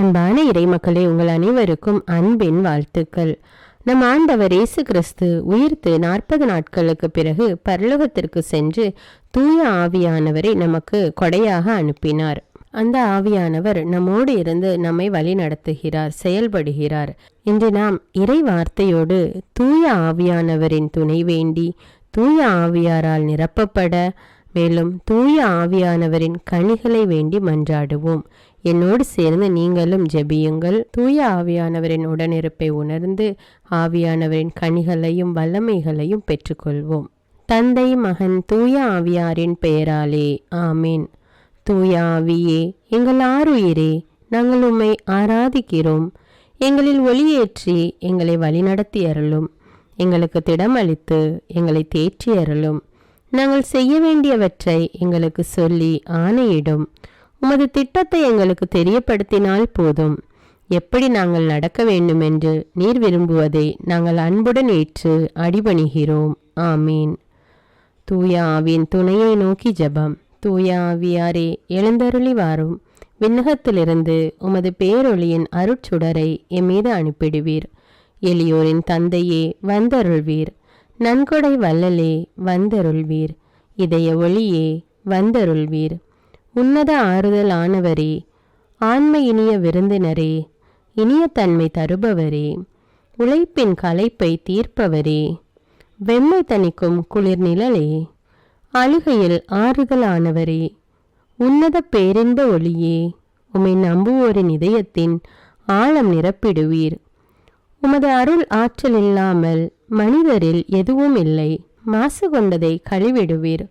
அன்பான இறைமக்களே, உங்கள் அனைவருக்கும் அன்பின் வாழ்த்துக்கள். நம் ஆண்டவர் இயேசு கிறிஸ்து உயிர்த்து 40 நாட்களுக்கு பிறகு பரலோகத்திற்கு சென்று தூய ஆவியானவரை நமக்கு கொடையாக அனுப்பினார். அந்த ஆவியானவர் நம்மோடு இருந்து நம்மை வழி நடத்துகிறார், செயல்படுகிறார். இன்று நாம் இறை வார்த்தையோடு தூய ஆவியானவரின் துணை வேண்டி தூய ஆவியாரால் நிரப்பப்பட, மேலும் தூய ஆவியானவரின் கனிகளை வேண்டி மன்றாடுவோம். என்னோடு சேர்ந்து நீங்களும் ஜெபியுங்கள். தூய ஆவியானவரின் உடனிருப்பை உணர்ந்து ஆவியானவரின் கனிகளையும் வல்லமைகளையும் பெற்றுக்கொள்வோம். தந்தை, மகன், தூய ஆவியாரின் பெயராலே ஆமீன். தூய ஆவியே, எங்கள் ஆருயிரே, நாங்கள் உம்மை ஆராதிக்கிறோம். எங்களில் ஒளியேற்றி எங்களை வழிநடத்தி அருளும். எங்களுக்கு திடமளித்து எங்களை தேற்றி அருளும். நாங்கள் செய்ய வேண்டியவற்றை எங்களுக்கு சொல்லி ஆணையிடும். உமது திட்டத்தை எங்களுக்கு தெரியப்படுத்தினால் போதும். எப்படி நாங்கள் நடக்க வேண்டுமென்று நீர் விரும்புவதை நாங்கள் அன்புடன் ஏற்று அடிபணிகிறோம். ஆமீன். தூய ஆவியின் துணையை நோக்கி ஜெபம். தூய ஆவியாரே, எழுந்தருளி வாரும். விண்ணகத்திலிருந்து உமது பேரொளியின் அருட்சுடரை எம்மீது அனுப்பிடுவீர். எளியோரின் தந்தையே, வந்தருள்வீர். நன்கொடை வள்ளலே, வந்தருள்வீர். இதய ஒளியே, வந்தருள்வீர். உன்னத ஆறுதல் ஆனவரே, ஆன்ம இனிய விருந்தினரே, இனிய தன்மை தருபவரே, உழைப்பின் களைப்பை தீர்ப்பவரே, வெம்மை தணிக்கும் குளிர் நிழலே, அழுகையில் ஆறுதலானவரே, உன்னத பேரின்ப ஒளியே, உம்மை நம்புவோரின் இதயத்தின் ஆழம் நிரப்பிடுவீர். உமது அருள் ஆற்றல் இல்லாமல் மனிதரில் எதுவும் இல்லை. மாசு கொண்டதை கழுவிடுவீர்.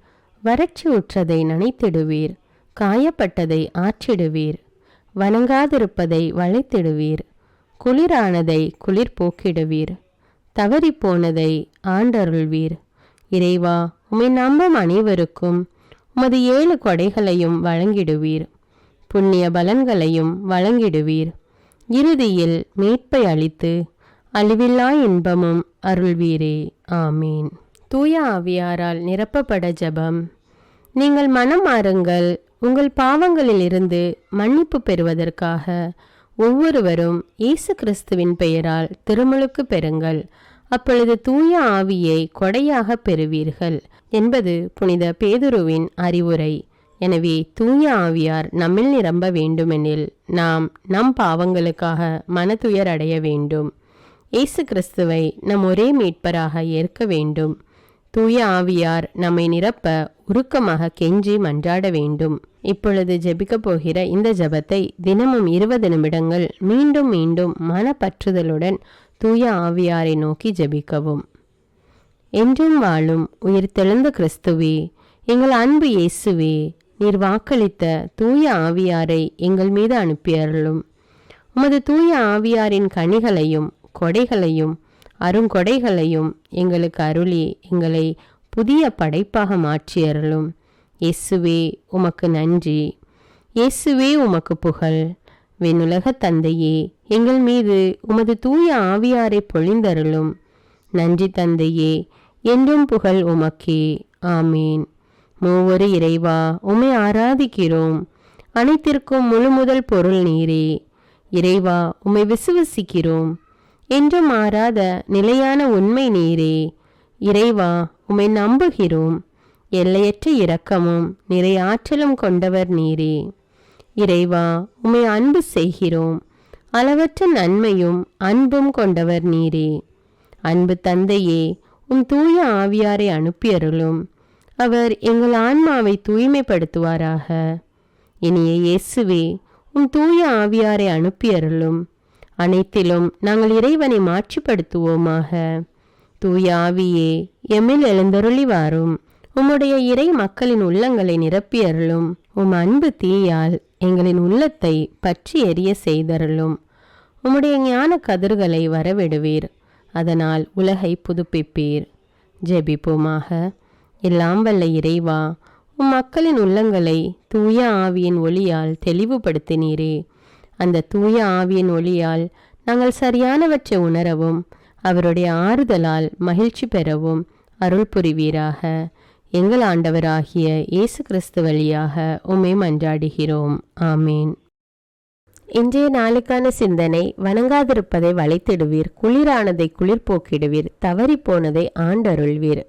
வறட்சி உற்றதை நனைத்திடுவீர். காயப்பட்டதை ஆற்றிடுவீர். வணங்காதிருப்பதை வளைத்திடுவீர். குளிரானதை குளிர் போக்கிடுவீர். தவறிப்போனதை ஆண்டருள்வீர். இறைவா, உம்மை நம்பும் அனைவருக்கும் உமது 7 கொடைகளையும் வழங்கிடுவீர். புண்ணிய பலன்களையும் வழங்கிடுவீர். இறுதியில் மீட்பை அளித்து அழிவில்லா இன்பமும் அருள்வீரே. ஆமீன். தூய ஆவியாரால் நிரப்பப்பட ஜெபம். நீங்கள் மனம் மாறுங்கள். உங்கள் பாவங்களில் இருந்து மன்னிப்பு பெறுவதற்காக ஒவ்வொருவரும் இயேசு கிறிஸ்துவின் பெயரால் திருமுழுக்கு பெறுங்கள். அப்பொழுது தூய ஆவியை கொடையாக பெறுவீர்கள் என்பது புனித பேதுருவின் அறிவுரை. எனவே தூய ஆவியார் நம்மில் நிரம்ப வேண்டுமெனில் நாம் நம் பாவங்களுக்காக மனதுயர் அடைய வேண்டும். இயேசு கிறிஸ்துவை நம் ஒரே மீட்பராக ஏற்க வேண்டும். தூய ஆவியார் நம்மை நிரப்ப உருக்கமாக கெஞ்சி மன்றாட வேண்டும். இப்பொழுது ஜெபிக்கப் போகிற இந்த ஜெபத்தை தினமும் 20 நிமிடங்கள் மீண்டும் மீண்டும் மனப்பற்றுதலுடன் தூய ஆவியாரை நோக்கி ஜெபிக்கவும். என்றும் வாழும் உயிர்த்தெழுந்த கிறிஸ்துவே, எங்கள் அன்பு இயேசுவே, நீர் வாக்களித்த தூய ஆவியாரை எங்கள் மீது அனுப்பியருளும். உமது தூய ஆவியாரின் கனிகளையும் கொடைகளையும் அருங்கொடைகளையும் எங்களுக்கு அருளி எங்களை புதிய படைப்பாக மாற்றியருளும். இயேசுவே, உமக்கு நன்றி. இயேசுவே, உமக்கு புகழ். விண்ணுலக தந்தையே, எங்கள் மீது உமது தூய ஆவியாரை பொழிந்தருளும். நன்றி தந்தையே, என்றும் புகழ் உமக்கே. ஆமீன். மூவொரு இறைவா, உம்மை ஆராதிக்கிறோம். அனைத்திற்கும் முழுமுதல் பொருள் நீரே. இறைவா, உம்மை விசுவசிக்கிறோம். என்றும் மாறாத நிலையான உண்மை நீரே. இறைவா, உம்மை நம்புகிறோம். எல்லையற்ற இரக்கமும் நிறைய ஆற்றலும் கொண்டவர் நீரே. இறைவா, உம்மை அன்பு செய்கிறோம். அளவற்ற நன்மையும் அன்பும் கொண்டவர் நீரே. அன்பு தந்தையே, உம் தூய ஆவியாரை அனுப்பியருளும். அவர் எங்கள் ஆன்மாவை தூய்மைப்படுத்துவாராக. இனிய இயேசுவே, உம் தூய ஆவியாரை அனுப்பியருளும். அனைத்திலும் நாங்கள் இறைவனை மாட்சிப்படுத்துவோமாக. தூய ஆவியே, எம்மில் எழுந்தருளி வாரும். உம்முடைய இறை மக்களின் உள்ளங்களை நிரப்பியருளும். உம் அன்பு தீயால் எங்களின் உள்ளத்தை பற்றி எரிய செய்தருளும். உம்முடைய ஞான கதிர்களை வரவிடுவீர். அதனால் உலகை புதுப்பிப்பீர். ஜெபிப்போமாக. எல்லாம் வல்ல இறைவா, உம் மக்களின் உள்ளங்களை தூய ஆவியின் ஒளியால் தெளிவுபடுத்தினீரே. அந்த தூய ஆவியின் ஒளியால் நாங்கள் சரியானவற்றை உணரவும் அவருடைய ஆறுதலால் மகிழ்ச்சி பெறவும் அருள் புரிவீராக. எங்கள் ஆண்டவராகிய இயேசு கிறிஸ்து வழியாக உம்மை மன்றாடுகிறோம். ஆமீன். இன்றைய நாளுக்கான சிந்தனை: வணங்காதிருப்பதை வளைத்திடுவீர், குளிரானதை குளிர்போக்கிடுவீர், தவறி போனதை ஆண்டருள்வீர்.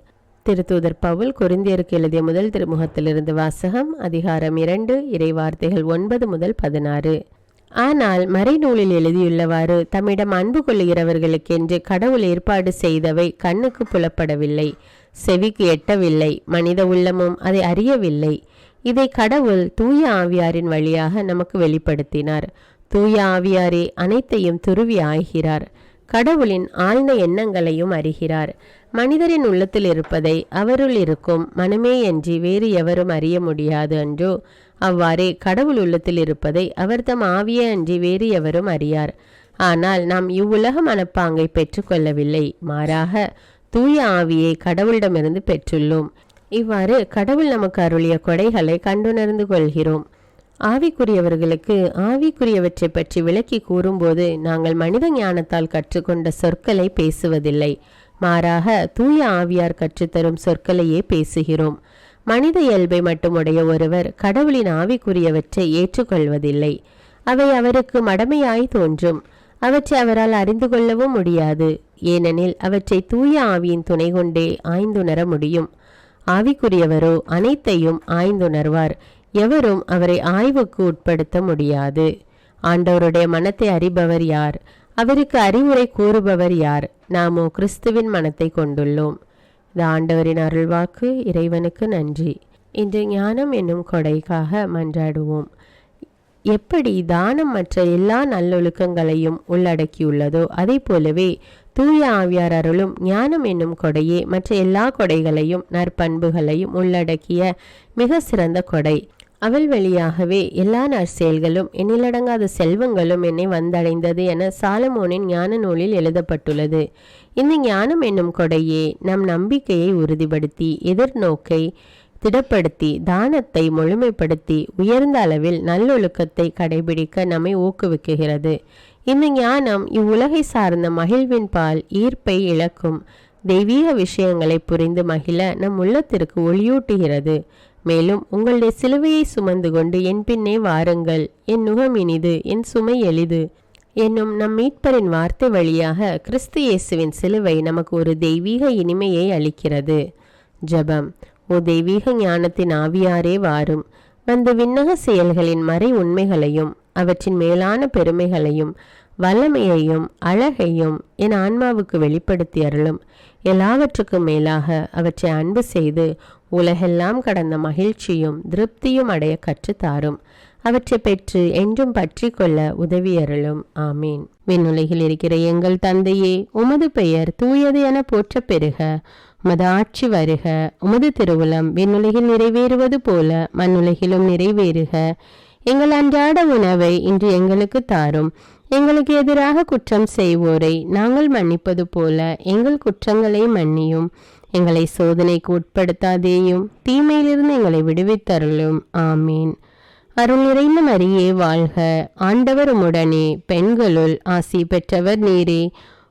திருத்தூதர் பவுல் கொரிந்தியருக்கு எழுதிய முதல் திருமுகத்திலிருந்து வாசகம். அதிகாரம் 2, இறைவார்த்தைகள் 9 முதல் 16. ஆனால் மறைநூலில் எழுதியுள்ளவாறு, தம்மிடம் அன்பு கொள்ளுகிறவர்களுக்கென்று கடவுள் ஏற்பாடு செய்தவை கண்ணுக்கு புலப்படவில்லை, செவிக்கு எட்டவில்லை, மனித உள்ளமும் அதை அறியவில்லை. இதை கடவுள் தூய ஆவியாரின் வழியாக நமக்கு வெளிப்படுத்தினார். தூய ஆவியாரே அனைத்தையும் துருவி ஆய்கிறார், கடவுளின் ஆழ்ந்த எண்ணங்களையும் அறிகிறார். மனிதரின் உள்ளத்தில் இருப்பதை அவருள் இருக்கும் மனமேயன்றி வேறு எவரும் அறிய முடியாது அன்றோ? அவ்வாறே கடவுள் உள்ளத்தில் இருப்பதை அவர் தம் ஆவியே அன்றி வேறு எவரும் அறியார். ஆனால் நாம் இவ்வுலக மனப்பாங்கை பெற்றுக்கொள்ளவில்லை, மாறாக தூய ஆவியை கடவுளிடமிருந்து பெற்றுள்ளோம். இவ்வாறு கடவுள் நமக்கு அருளிய கொடைகளை கண்டுணர்ந்து கொள்கிறோம். ஆவிக்குரியவர்களுக்கு ஆவிக்குரியவற்றை பற்றி விளக்கி கூறும்போது நாங்கள் மனித ஞானத்தால் கற்றுக்கொண்ட சொற்களை பேசுவதில்லை, மாறாக தூய ஆவியார் கற்றுத்தரும் சொற்களையே பேசுகிறோம். மனித இயல்பை மட்டுமுடைய ஒருவர் கடவுளின் ஆவிக்குரியவற்றை ஏற்றுக்கொள்வதில்லை. அவை அவருக்கு மடமையாய் தோன்றும். அவற்றை அவரால் அறிந்து கொள்ளவும் முடியாது, ஏனெனில் அவற்றை தூய ஆவியின் துணை கொண்டே ஆய்ந்துணர முடியும். ஆவிக்குரியவரோ அனைத்தையும் ஆய்ந்துணர்வார், எவரும் அவரை ஆய்வுக்கு உட்படுத்த முடியாது. ஆண்டவருடைய மனத்தை அறிபவர் யார்? அவருக்கு அறிவுரை கூறுபவர் யார்? நாமோ கிறிஸ்துவின் மனத்தை கொண்டுள்ளோம். இது ஆண்டவரின் அருள்வாக்கு. இறைவனுக்கு நன்றி. இன்று ஞானம் என்னும் கொடைக்காக மன்றாடுவோம். எப்படி தானம் மற்ற எல்லா நல்லொழுக்கங்களையும் உள்ளடக்கியுள்ளதோ அதை போலவே தூய ஆவியார் அருளும் ஞானம் என்னும் கொடையே மற்ற எல்லா கொடைகளையும் நற்பண்புகளையும் உள்ளடக்கிய மிக சிறந்த கொடை. அவள் வழியாகவே எல்லா நற்செயல்களும் எண்ணிலடங்காத செல்வங்களும் என்னை வந்தடைந்தது என சாலமோனின் ஞான நூலில் எழுதப்பட்டுள்ளது. இந்த ஞானம் என்னும் கொடையே நம் நம்பிக்கையை உறுதிப்படுத்தி, எதிர்நோக்கை திடப்படுத்தி, தானத்தை முழுமைப்படுத்தி, உயர்ந்த அளவில் நல்லொழுக்கத்தை கடைபிடிக்க நம்மை ஊக்குவிக்குகிறது. இந்த ஞானம் இவ்வுலகை சார்ந்த மகிழ்வின் பால் ஈர்ப்பை இழக்கும். தெய்வீக விஷயங்களை புரிந்து மகிழ நம் உள்ளத்திற்கு ஒளியூட்டுகிறது. மேலும் உங்களுடைய சிலுவையை சுமந்து கொண்டு என் பின்னே வாருங்கள், என் நுகம் இனிது, என் சுமை எளிது என்னும் நம் மீட்பரின் வார்த்தை வழியாக கிறிஸ்து இயேசுவின் சிலுவை நமக்கு ஒரு தெய்வீக இனிமையை அளிக்கிறது. ஜெபம். ஓ தெய்வீக ஞானத்தின் ஆவியாரே வாரும், வந்து விண்ணக செயல்களின் மறை உண்மைகளையும் அவற்றின் மேலான பெருமைகளையும் வல்லமையையும் அழகையும் என் ஆன்மாவுக்கு வெளிப்படுத்தி அருளும். எல்லாவற்றுக்கும் மேலாக அவற்றை அன்பு செய்து உலகெல்லாம் கடந்த மகிழ்ச்சியும் திருப்தியும் அடைய கற்றுத்தாரும். அவற்றை பெற்று என்றும் பற்றி கொள்ள உதவி அருளும். ஆமீன். விண்ணுலகில் இருக்கிற எங்கள் தந்தையே, உமது பெயர் தூயது என போற்ற பெறுக. உமது ஆட்சி வருக. உமது திருவுளம் விண்ணுலகில் நிறைவேறுவது போல மண்ணுலகிலும் நிறைவேறுக. எங்கள் அன்றாட உணவை இன்று எங்களுக்கு தாரும். எங்களுக்கு எதிராக குற்றம் செய்வோரை நாங்கள் மன்னிப்பது போல எங்கள் குற்றங்களை மன்னியும். எங்களை சோதனைக்கு உட்படுத்தாதேயும், தீமையிலிருந்து எங்களை விடுவித்தருளும். ஆமீன். அருள் நிறைந்த மரியே வாழ்க, ஆண்டவர் உம்முடனே, பெண்களுள் ஆசி பெற்றவர் நீரே.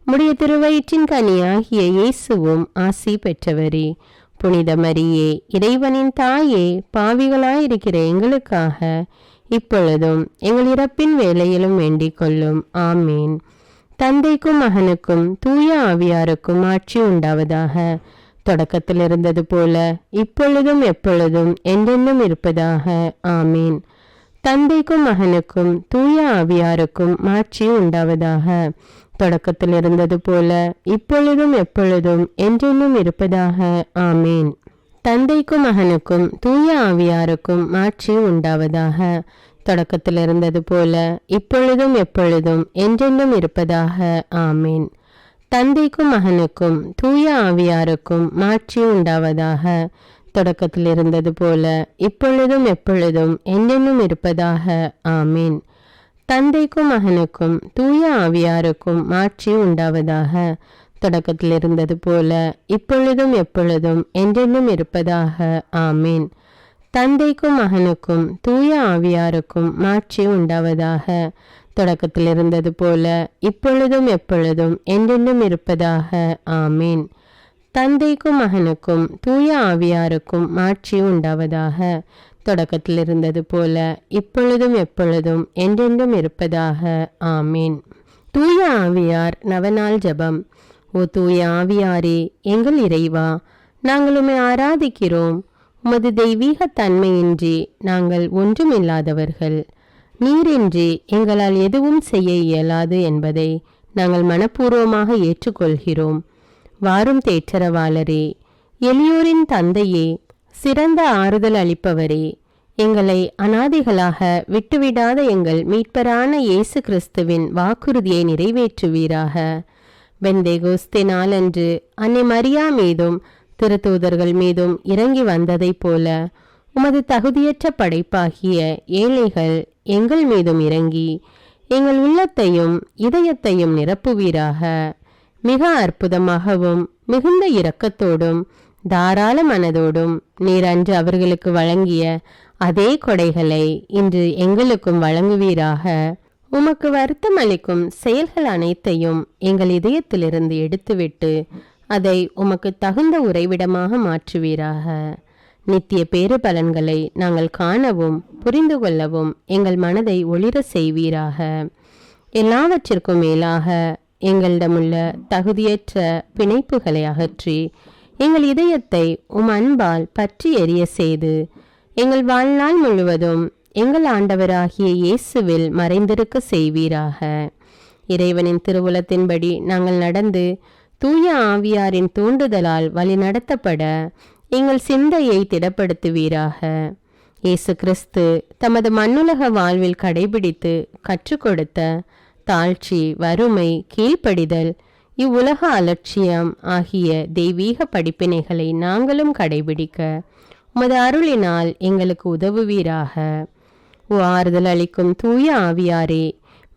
உம்முடைய திருவயிற்றின் கனியாகிய இயேசுவும் ஆசி பெற்றவரே. புனித மரியே, இறைவனின் தாயே, பாவிகளாயிருக்கிற எங்களுக்காக இப்பொழுதும் எங்கள் இறப்பின் வேளையிலும் வேண்டிக் கொள்ளும். ஆமீன். தந்தைக்கும் மகனுக்கும் தூய ஆவியாருக்கும் ஆட்சி உண்டாவதாக. தொடக்கத்தில் இருந்தது போல இப்பொழுதும் எப்பொழுதும் என்றென்றும் இருப்பதாக. ஆமீன். தந்தைக்கும் மகனுக்கும் தூய ஆவியாருக்கும் ஆட்சி உண்டாவதாக. தொடக்கத்தில் இருந்தது போல இப்பொழுதும் எப்பொழுதும் என்றென்றும் இருப்பதாக. ஆமீன். தந்தைக்கும் மகனுக்கும் தூய ஆவியாருக்கும் ஆட்சி உண்டாவதாக. தொடக்கத்தில் இருந்தது போல இப்பொழுதும் எப்பொழுதும் என்றென்றும் இருப்பதாக. ஆமீன். தந்தைக்கும் மகனுக்கும் தூய ஆவியாருக்கும் ஆட்சி உண்டாவதாக. தொடக்கத்தில் இருந்தது போல இப்பொழுதும் எப்பொழுதும் என்றென்றும் இருப்பதாக. ஆமீன். தந்தைக்கும் மகனுக்கும் தூய ஆவியாருக்கும் ஆட்சி உண்டாவதாக. தொடக்கத்தில் இருந்தது போல இப்பொழுதும் எப்பொழுதும் என்றென்றும் இருப்பதாக. ஆமீன். தந்தைக்கும் மகனுக்கும் தூய ஆவியாருக்கும் ஆட்சி உண்டாவதாக. தொடக்கத்தில் இருந்தது போல இப்பொழுதும் எப்பொழுதும் என்றென்றும் இருப்பதாக. ஆமீன். தந்தைக்கும் மகனுக்கும் தூய ஆவியாருக்கும் ஆட்சி உண்டாவதாக. தொடக்கத்தில் இருந்தது போல இப்பொழுதும் எப்பொழுதும் என்றென்றும் இருப்பதாக. ஆமீன். தூய ஆவியார் நவநாள் ஜெபம். ஓ தூய ஆவியாரே, எங்கள் இறைவா, நாங்கள் உம்மை ஆராதிக்கிறோம். உமது தெய்வீக தன்மையின்றி நாங்கள் ஒன்றுமில்லாதவர்கள். நீரின்றி எங்களால் எதுவும் செய்ய இயலாது என்பதை நாங்கள் மனப்பூர்வமாக ஏற்றுக்கொள்கிறோம். வாரும் தேற்றரவாளரே, எளியோரின் தந்தையே, சிறந்த ஆறுதல் அளிப்பவரே, எங்களை அனாதைகளாக விட்டுவிடாத எங்கள் மீட்பரான இயேசு கிறிஸ்துவின் வாக்குறுதியை நிறைவேற்றுவீராக. பெந்தேகோஸ்தே நாளன்று அன்னை மரியா மீதும் திருத்தூதர்கள் மீதும் இறங்கி வந்ததைப் போல உமது தகுதியற்ற படைப்பாகிய ஏழைகள் எங்கள் மீதும் இறங்கி எங்கள் உள்ளத்தையும் இதயத்தையும் நிரப்புவீராக. மிக அற்புதமாகவும் மிகுந்த இரக்கத்தோடும் தாராள மனதோடும் நீர் அன்று அவர்களுக்கு வழங்கிய அதே கொடைகளை இன்று எங்களுக்கும் வழங்குவீராக. உமக்கு வருத்தம் அளிக்கும் செயல்கள் அனைத்தையும் எங்கள் இதயத்திலிருந்து எடுத்துவிட்டு அதை உமக்கு தகுந்த உறைவிடமாக மாற்றுவீராக. நித்திய பேறு பலன்களை நாங்கள் காணவும் புரிந்து கொள்ளவும் எங்கள் மனதை ஒளிர செய்வீராக. எல்லாவற்றிற்கும் மேலாக எங்களிடமுள்ள தகுதியற்ற பிணைப்புகளை அகற்றி எங்கள் இதயத்தை அன்பால் பற்றி எரிய செய்து எங்கள் வாழ்நாள் முழுவதும் எங்கள் ஆண்டவராகிய இயேசுவில் மறைந்திருக்க செய்வீராக. இறைவனின் திருவுளத்தின்படி நாங்கள் நடந்து தூய ஆவியாரின் தூண்டுதலால் வழி நடத்தப்பட எங்கள் சிந்தையை திடப்படுத்துவீராக. இயேசு கிறிஸ்து தமது மண்ணுலக வாழ்வில் கடைபிடித்து கற்றுக் கொடுத்த தாழ்ச்சி, வறுமை, கீழ்ப்படிதல், இவ்வுலக அலட்சியம் ஆகிய தெய்வீக படிப்பினைகளை நாங்களும் கடைபிடிக்க உமது அருளினால் எங்களுக்கு உதவுவீராக. ஆறுதல் அளிக்கும் தூய ஆவியாரே,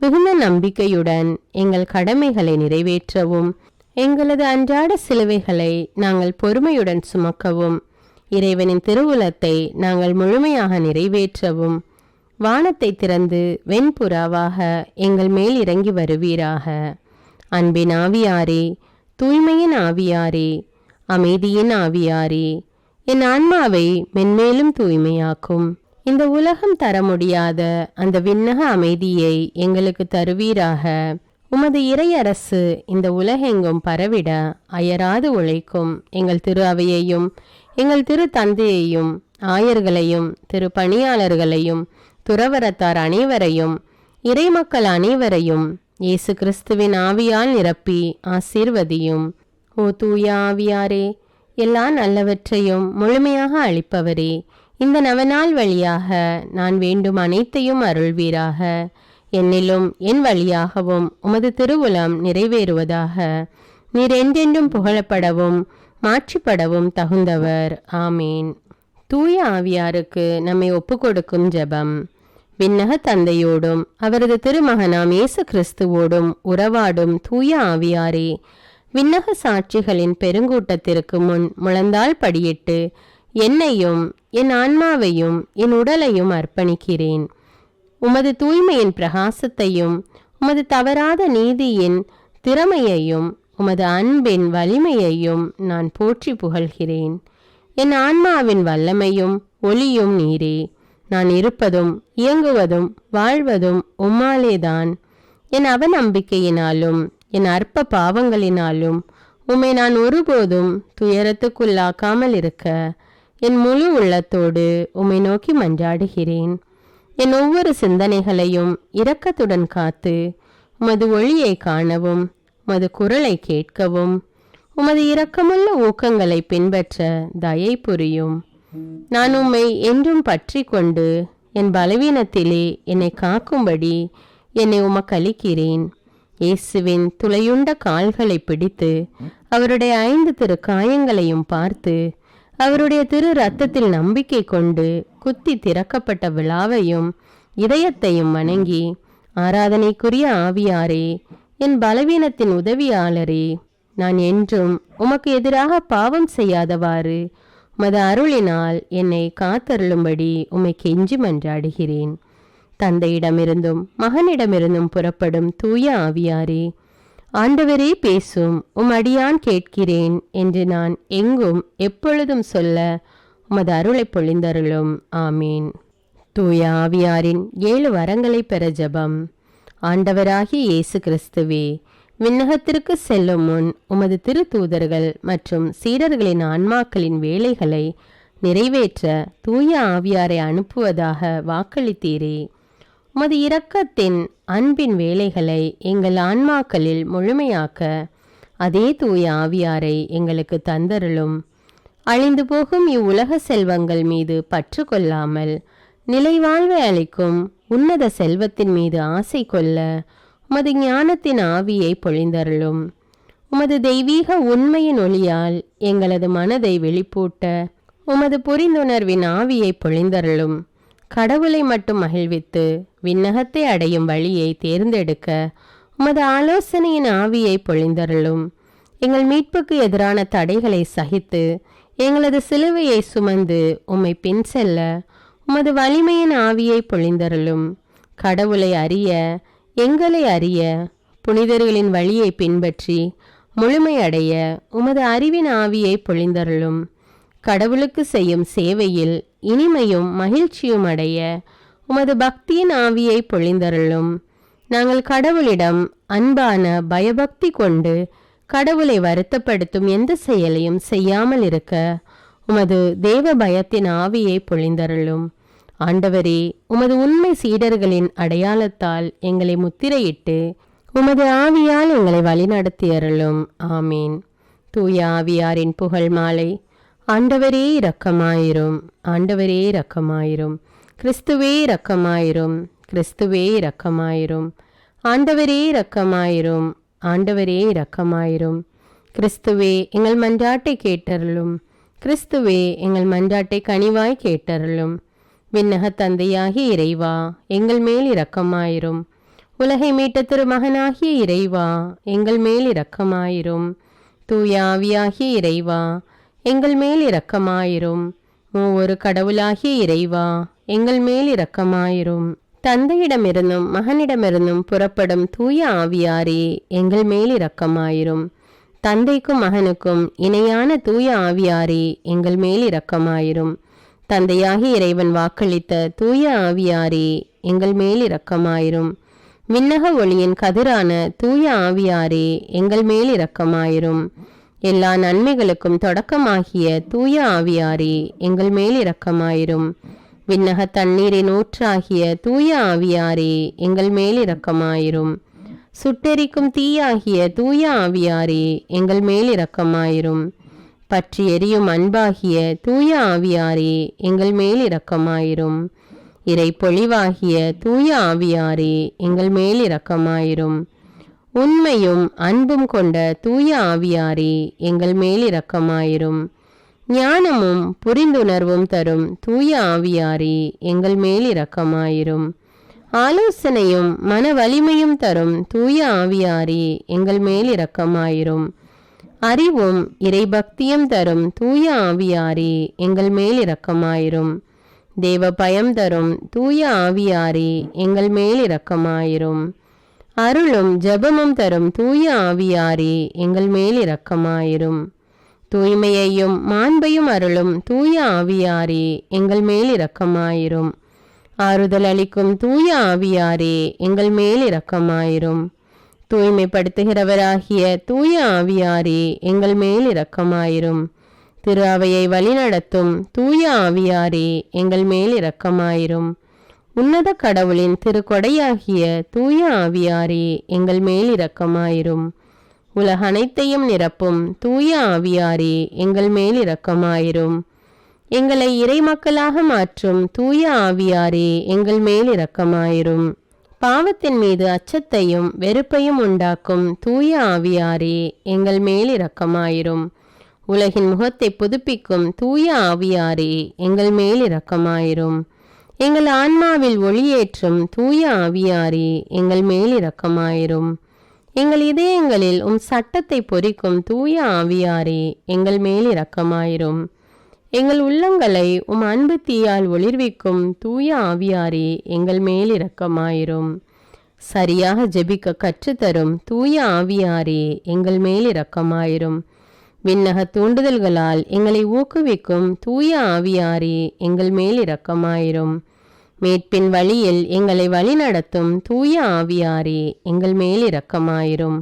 மிகுந்த நம்பிக்கையுடன் எங்கள் கடமைகளை நிறைவேற்றவும் எங்களது அன்றாட சிலுவைகளை நாங்கள் பொறுமையுடன் சுமக்கவும் இறைவனின் திருவுளத்தை நாங்கள் முழுமையாக நிறைவேற்றவும் வானத்தை திறந்து வெண்புறாவாக எங்கள் மேல் இறங்கி வருவீராக. அன்பின் ஆவியாரே, தூய்மையின் ஆவியாரே, அமைதியின் ஆவியாரே, என் ஆன்மாவை மென்மேலும் தூய்மையாக்கும். இந்த உலகம் தர முடியாத அந்த விண்ணக அமைதியை எங்களுக்கு தருவீராக. உமது இறையரசு இந்த உலகெங்கும் பரவிட அயராது உழைக்கும் எங்கள் திரு அவையையும் எங்கள் திரு தந்தையையும் ஆயர்களையும் திரு பணியாளர்களையும் துறவரத்தார் அனைவரையும் இறைமக்கள் அனைவரையும் இயேசு கிறிஸ்துவின் ஆவியால் நிரப்பி ஆசீர்வதியும். ஓ தூய ஆவியாரே, எல்லா நல்லவற்றையும் முழுமையாக அளிப்பவரே, இந்த நவநாள் வழியாக நான் வேண்டும் அனைத்தையும் அருள்வீராக. என்னிலும் என் வழியாகவும் உமது திருவுளம் நிறைவேறுவதாக. நீர் என்றென்றும் புகழப்படவும் மாற்றிப்படவும் தகுந்தவர். ஆமீன். தூய ஆவியாருக்கு நம்மை ஒப்புக்கொடுக்கும் ஜெபம். விண்ணக தந்தையோடும் அவரது திருமகனாம் இயேசு கிறிஸ்துவோடும் உறவாடும் தூய ஆவியாரே, விண்ணக சாட்சிகளின் பெருங்கூட்டத்திற்கு முன் முழந்தால் படியிட்டு என்னையும் என் ஆன்மாவையும் என் உடலையும் அர்ப்பணிக்கிறேன். உமது தூய்மையின் பிரகாசத்தையும் உமது தவறாத நீதியின் திறமையையும் உமது அன்பின் வலிமையையும் நான் போற்றி புகழ்கிறேன். என் ஆன்மாவின் வல்லமையும் ஒளியும் நீரே. நான் இருப்பதும் இயங்குவதும் வாழ்வதும் உம்மாலேதான். என் அவநம்பிக்கையினாலும் என் அற்ப பாவங்களினாலும் உம்மை நான் ஒருபோதும் துயரத்துக்குள்ளாக்காமல் இருக்க என் முழு உள்ளத்தோடு உம்மை நோக்கி மன்றாடுகிறேன். என் ஒவ்வொரு சிந்தனைகளையும் இரக்கத்துடன் காத்து உமது ஒளியை காணவும் உமது குரலை கேட்கவும் உமது இரக்கமுள்ள ஊக்கங்களை பின்பற்ற தயை புரியும். நான் உம்மை என்றும் பற்றி கொண்டு என் பலவீனத்திலே என்னை காக்கும்படி என்னை உமக்களிக்கிறேன். இயேசுவின் துளையுண்ட கால்களை பிடித்து அவருடைய 5 திரு காயங்களையும் பார்த்து அவருடைய திரு இரத்தத்தில் நம்பிக்கை கொண்டு குத்தி திறக்கப்பட்ட விழாவையும் இதயத்தையும் வணங்கி, ஆராதனைக்குரிய ஆவியாரே, என் பலவீனத்தின் உதவியாளரே, நான் என்றும் உமக்கு எதிராக பாவம் செய்யாதவாறு உமது அருளினால் என்னை காத்தருளும்படி உம்மை கெஞ்சி மன்றாடுகிறேன். தந்தையிடமிருந்தும் மகனிடமிருந்தும் புறப்படும் தூய ஆவியாரே, ஆண்டவரே பேசும், அடியான் கேட்கிறேன் என்று நான் எங்கும் எப்பொழுதும் சொல்ல உமது அருளை பொழிந்தருளும். ஆமீன். தூய ஆவியாரின் 7 வரங்களை பெற ஜெபம். ஆண்டவராகிய இயேசு கிறிஸ்துவே, விண்ணகத்திற்கு செல்லும் முன் உமது திரு தூதர்கள் மற்றும் சீடர்களின் ஆன்மாக்களின் வேலைகளை நிறைவேற்ற தூய ஆவியாரை அனுப்புவதாக வாக்களித்தீரே. உமது இரக்கத்தின் அன்பின் வேலைகளை எங்கள் ஆன்மாக்களில் முழுமையாக்க அதே தூய ஆவியாரை எங்களுக்கு தந்தருளும். அழிந்து போகும் இவ்வுலக செல்வங்கள் மீது பற்று கொள்ளாமல் நிலைவாழ்வை அளிக்கும் உன்னத செல்வத்தின் மீது ஆசை கொள்ள உமது ஞானத்தின் ஆவியை பொழிந்தருளும். உமது தெய்வீக உண்மையின் ஒளியால் எங்களது மனதை வெளிப்பூட்ட உமது புரிந்துணர்வின் ஆவியை பொழிந்தருளும். கடவுளை மட்டும் மகிழ்வித்து விண்ணகத்தை அடையும் வழியை தேர்ந்தெடுக்க உமது ஆலோசனையின் ஆவியை பொழிந்தருளும். எங்கள் மீட்புக்கு எதிரான தடைகளை சகித்து எங்களது சிலுவையை சுமந்து உம்மை பின் செல்ல உமது வலிமையின் ஆவியை பொழிந்தருளும். கடவுளை அறிய, எங்களை அறிய, புனிதர்களின் வழியை பின்பற்றி முழுமையடைய உமது அறிவின் ஆவியை பொழிந்தருளும். கடவுளுக்கு செய்யும் சேவையில் இனிமையும் மகிழ்ச்சியும் அடைய உமது பக்தியின் ஆவியை பொழிந்தருளும். நாங்கள் கடவுளிடம் அன்பான பயபக்தி கொண்டு கடவுளை வருத்தப்படுத்தும் எந்த செயலையும் செய்யாமல் இருக்க உமது தேவ பயத்தின் ஆவியை பொழிந்தருளும். ஆண்டவரே, உமது உண்மை சீடர்களின் அடையாளத்தால் எங்களை முத்திரையிட்டு உமது ஆவியால் எங்களை வழிநடத்தியருளும். ஆமீன். தூய ஆவியாரின் புகழ் மாலை. ஆண்டவரே இரக்கமாயிரும், ஆண்டவரே இரக்கமாயிரும், கிறிஸ்துவே இரக்கமாயிரும், கிறிஸ்துவே இரக்கமாயிரும், ஆண்டவரே இரக்கமாயிரும், ஆண்டவரே இரக்கமாயிரும். கிறிஸ்துவே எங்கள் மன்றாட்டை கேட்டருளும், கிறிஸ்துவே எங்கள் மன்றாட்டை கனிவாய் கேட்டருளும். விண்ணக தந்தையாகிய இறைவா, எங்கள் மேல் இரக்கமாயிரும். உலகை மீட்ட திருமகனாகிய இறைவா, எங்கள் மேல் இரக்கமாயிரும். தூய ஆவியாகிய இறைவா, எங்கள் மேல் இரக்கமாயிரும். மூவொரு கடவுளாகிய இறைவா, எங்கள் மேல் இரக்கமாயிரும். தந்தையிடமிருந்தும் மகனிடமிருந்தும் புறப்படும் தூய ஆவியாரே, எங்கள் மேல் இரக்கமாயிரும். தந்தைக்கும் மகனுக்கும் இணையான தூய ஆவியாரே, எங்கள் மேல் இரக்கமாயிரும். தந்தையாகி இறைவன் வாக்களித்த தூய ஆவியாரே, எங்கள் மேல் இரக்கமாயிரும். விண்ணக ஒளியின் கதிரான தூய ஆவியாரே, எங்கள் மேல் இரக்கமாயிரும். எல்லா நன்மைகளுக்கும் தொடக்கமாகிய தூய ஆவியாரே, எங்கள் மேல் இரக்கமாயிரும். விண்ணக தண்ணீரின் ஊற்றாகிய தூய ஆவியாரே, எங்கள் மேல் இரக்கமாயிரும். சுட்டெரிக்கும் தீயாகிய தூய ஆவியாரே, எங்கள் மேல் இரக்கமாயிரும். பற்றி எரியும் அன்பாகிய தூய ஆவியாரே, எங்கள் மேல் இரக்கமாயிரும். இறை பொழிவாகிய தூய ஆவியாரே, எங்கள் மேல் இரக்கமாயிரும். உண்மையும் அன்பும் கொண்ட தூய ஆவியாரே, எங்கள் மேல் இரக்கமாயிரும். ஞானமும் புரிந்துணர்வும் தரும் தூய ஆவியாரே, எங்கள் மேல் இரக்கமாயிரும். ஆலோசனையும் மன வலிமையும் தரும் தூய ஆவியாரே, எங்கள் மேல் இரக்கமாயிரும். அறிவும் இறைபக்தியும் தரும் தூய ஆவியாரே, எங்கள் மேல் இரக்கமாயிரும். தேவ பயம் தரும் தூய ஆவியாரே, எங்கள் மேல் இரக்கமாயிரும். அருளும் ஜெபமும் தரும் தூய ஆவியாரே, எங்கள் மேல் இரக்கமாயிரும். தூய்மையையும் மாண்பையும் அருளும் தூய ஆவியாரே, எங்கள் மேல் இரக்கமாயிரும். ஆறுதல் அளிக்கும் தூய ஆவியாரே, எங்கள் மேல் இரக்கமாயிரும். தூய்மைப்படுத்துகிறவராகிய தூய ஆவியாரே, எங்கள் மேல் இரக்கமாயிரும். திரு அவையை வழிநடத்தும் தூய ஆவியாரே, எங்கள் மேல் இரக்கமாயிரும். உன்னத கடவுளின் திருக்கொடையாகிய தூய ஆவியாரே, எங்கள் மேல் இரக்கமாயிரும். உலக அனைத்தையும் நிரப்பும் தூய ஆவியாரே, எங்கள் மேல் இரக்கமாயிரும். எங்களை இறைமக்களாக மாற்றும் தூய ஆவியாரே, எங்கள் மேல் இரக்கமாயிரும். பாவத்தின் மீது அச்சத்தையும் வெறுப்பையும் உண்டாக்கும் தூய ஆவியாரே, எங்கள் மேல் இரக்கமாயிரும். உலகின் முகத்தை புதுப்பிக்கும் தூய ஆவியாரே, எங்கள் மேல் இரக்கமாயிரும். எங்கள் ஆன்மாவில் ஒளியேற்றும் தூய ஆவியாரே, எங்கள் மேல் இரக்கமாயிரும். எங்கள் இதயங்களில் சட்டத்தை பொறிக்கும் தூய ஆவியாரே, எங்கள் மேல் இரக்கமாயிரும். எங்கள் உள்ளங்களை அன்பு தீயால் ஒளிர்விக்கும் தூய ஆவியாரே, எங்கள் மேல் இரக்கமாயிரும். சரியாக ஜெபிக்க கற்றுத்தரும் தூய ஆவியாரே, எங்கள் மேல் இரக்கமாயிரும். விண்ணக தூண்டுதல்களால் எங்களை ஊக்குவிக்கும் தூய ஆவியாரே எங்கள் மேல் இரக்கமாயிரும். மீட்பின் வழியில் எங்களை வழிநடத்தும் தூய ஆவியாரே எங்கள் மேல் இரக்கமாயிரும்.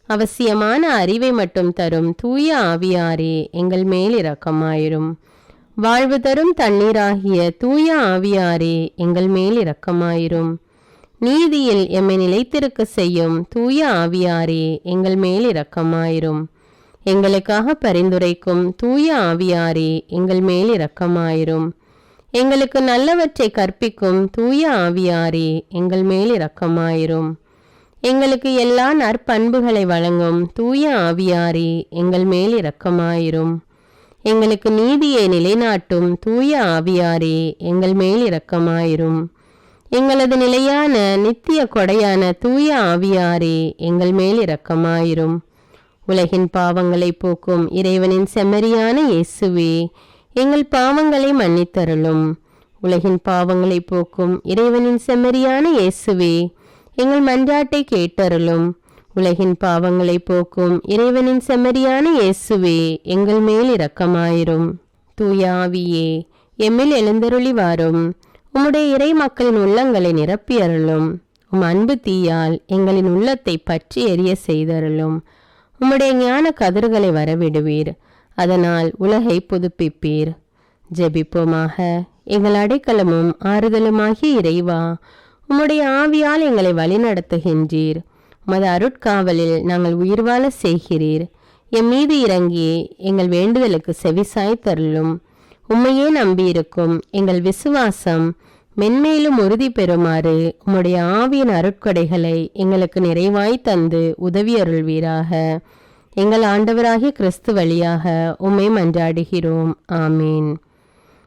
அவசியமான அறிவை மட்டும் தரும் தூய ஆவியாரே எங்கள் மேல் இரக்கமாயிரும். வாழ்வு தரும் தண்ணீராகிய தூய ஆவியாரே எங்கள் மேல் இரக்கமாயிரும். நீதியில் எம்மை நிலைத்திருக்க செய்யும் தூய ஆவியாரே எங்கள் மேல் இரக்கமாயிரும். எங்களுக்காக பரிந்துரைக்கும் தூய ஆவியாரே எங்கள் மேல் இரக்கமாயிரும். எங்களுக்கு நல்லவற்றை கற்பிக்கும் தூய ஆவியாரே எங்கள் மேல் இரக்கமாயிரும். எங்களுக்கு எல்லா நற்பண்புகளை வழங்கும் தூய ஆவியாரே எங்கள் மேல் இரக்கமாயிரும். எங்களுக்கு நீதியை நிலைநாட்டும் தூய ஆவியாரே எங்கள் மேல் இரக்கமாயிரும். எங்களது நிலையான நித்திய கொடையான தூய ஆவியாரே எங்கள் மேல் இரக்கமாயிரும். உலகின் பாவங்களை போக்கும் இறைவனின் செம்மறியான இயேசுவே எங்கள் பாவங்களை மன்னித்தருளும். உலகின் பாவங்களை போக்கும் இறைவனின் செம்மறியான இயேசுவே எங்கள் மன்றாட்டை கேட்டருளும். உலகின் பாவங்களை போக்கும் இறைவனின் செம்மறியான இயேசுவே எங்கள் மேல் இரக்கமாயிரும். தூய ஆவியே எம்மில் எழுந்தருளி வாரும். உம்முடைய இறை மக்களின் உள்ளங்களை நிரப்பியருளும். உம் அன்பு தீயால் எங்களின் உள்ளத்தை பற்றி எரிய செய்தருளும். உம்முடைய ஞான கதிர்களை வரவிடுவீர். அதனால் உலகை புதுப்பிப்பீர். ஜெபிப்போமாக. எங்கள் அடைக்கலமும் ஆறுதலுமாகிய இறைவா, உம்முடைய ஆவியால் எங்களை வழிநடத்துகின்றீர். உமது அருட்காவலில் நாங்கள் உயிர் வாழ செய்கிறீர். எம் மீது இறங்கி எங்கள் வேண்டுதலுக்கு செவிசாய்த்தருளும். உம்மையே நம்பியிருக்கும் எங்கள் விசுவாசம் மென்மேலும் உறுதி பெறுமாறு உம்முடைய ஆவியின் அருட்கொடைகளை எங்களுக்கு நிறைவாய் தந்து உதவியருள்வீராக. எங்கள் ஆண்டவராகிய கிறிஸ்து வழியாக உம்மை மன்றாடுகிறோம். ஆமீன்.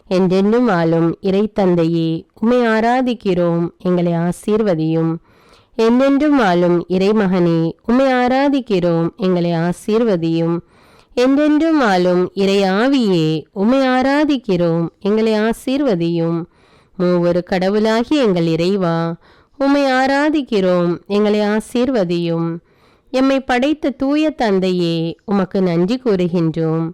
என்றென்றும் வாழும் இறை தந்தையே, உம்மை ஆராதிக்கிறோம். எங்களை ஆசீர்வதியும். என்றென்றும் வாழும் இறைமகனே, உம்மை ஆராதிக்கிறோம். எங்களை ஆசீர்வதியும். என்றென்றும் வாழும் இறை ஆவியே, உம்மை ஆராதிக்கிறோம். எங்களை ஆசீர்வதியும். மூவொரு கடவுளாகிய எங்கள் இறைவா, உம்மை ஆராதிக்கிறோம். எங்களை ஆசீர்வதியும். எம்மை படைத்த தூய தந்தையே, உமக்கு நன்றி கூறுகின்றோம்.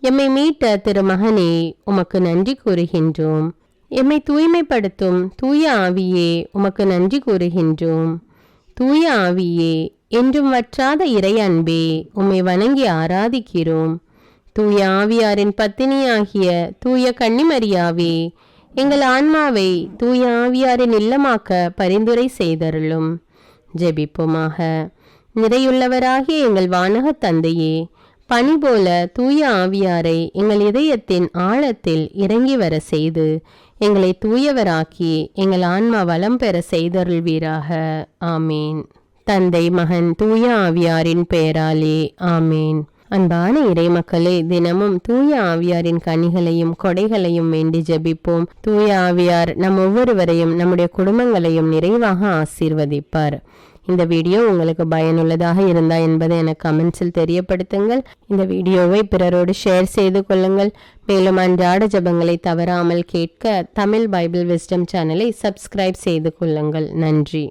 எம்மை மீட்ட திருமகனே, உமக்கு நன்றி கூறுகின்றோம். எம்மை தூய்மைப்படுத்தும் தூய ஆவியே, உமக்கு நன்றி கூறுகின்றோம். தூய ஆவியே, என்றும் வற்றாத இறை அன்பே, உம்மை வணங்கி ஆராதிக்கிறோம். தூய ஆவியாரின் பத்தினியாகிய தூய கன்னிமரியாவே, எங்கள் ஆன்மாவை தூய ஆவியாரின் இல்லமாக்க பரிந்துரை செய்தருளும். ஜெபிப்போமாக. நிறையுள்ளவராகிய எங்கள் வானக தந்தையே, பனி போல தூய ஆவியாரை எங்கள் இதயத்தின் ஆழத்தில் இறங்கி வர செய்து எங்களை தூயவராக்கி எங்கள் ஆன்மா வளம் பெற செய்தருள்வீராக. ஆமீன். தந்தை, மகன், தூய ஆவியாரின் பெயராலே. ஆமீன். அன்பான இறைமக்களே, தினமும் தூய ஆவியாரின் கனிகளையும் கொடைகளையும் வேண்டி ஜெபிப்போம். தூய ஆவியார் நம் ஒவ்வொருவரையும் நம்முடைய குடும்பங்களையும் நிறைவாக ஆசீர்வதிப்பார். இந்த வீடியோ உங்களுக்கு பயனுள்ளதாக இருந்தா என்பதை எனக்கு கமெண்ட்ஸில் தெரியப்படுத்துங்கள். இந்த வீடியோவை பிறரோடு ஷேர் செய்து கொள்ளுங்கள். மேலும் அன்றாட ஜெபங்களை தவறாமல் கேட்க தமிழ் பைபிள் விஸ்டம் சேனலை சப்ஸ்கிரைப் செய்து கொள்ளுங்கள். நன்றி.